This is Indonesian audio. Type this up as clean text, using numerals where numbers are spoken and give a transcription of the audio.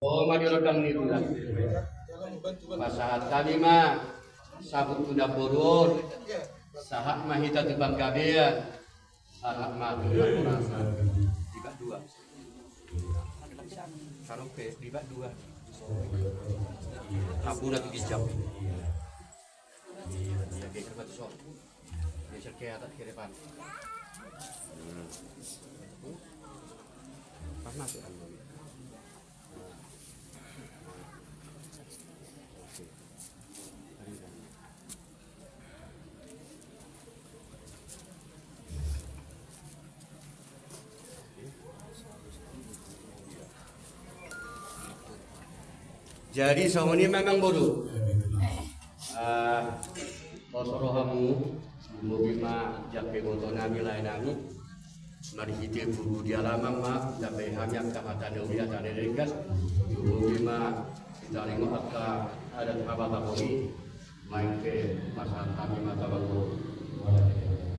Oh, madilodang ni dula. Pasahat kami mah sabut kuda burur. Sahak mah hita tibang gabean. Sahak mah rasa. Dibak dua. Karope dibak dua. Kabuna 7 jam. Ya kayak batu sok. Geser ke atas ke depan. Panas ya. Jadi sama ini memang bodoh. Kosorohamu, mubima jape moto nami lain nami. Mari kita buru di alaman mak jape hamyak kamatan ulia tane dekat. Mubima kita lingkup ada apa kami main ke masyarakat kami mata baru.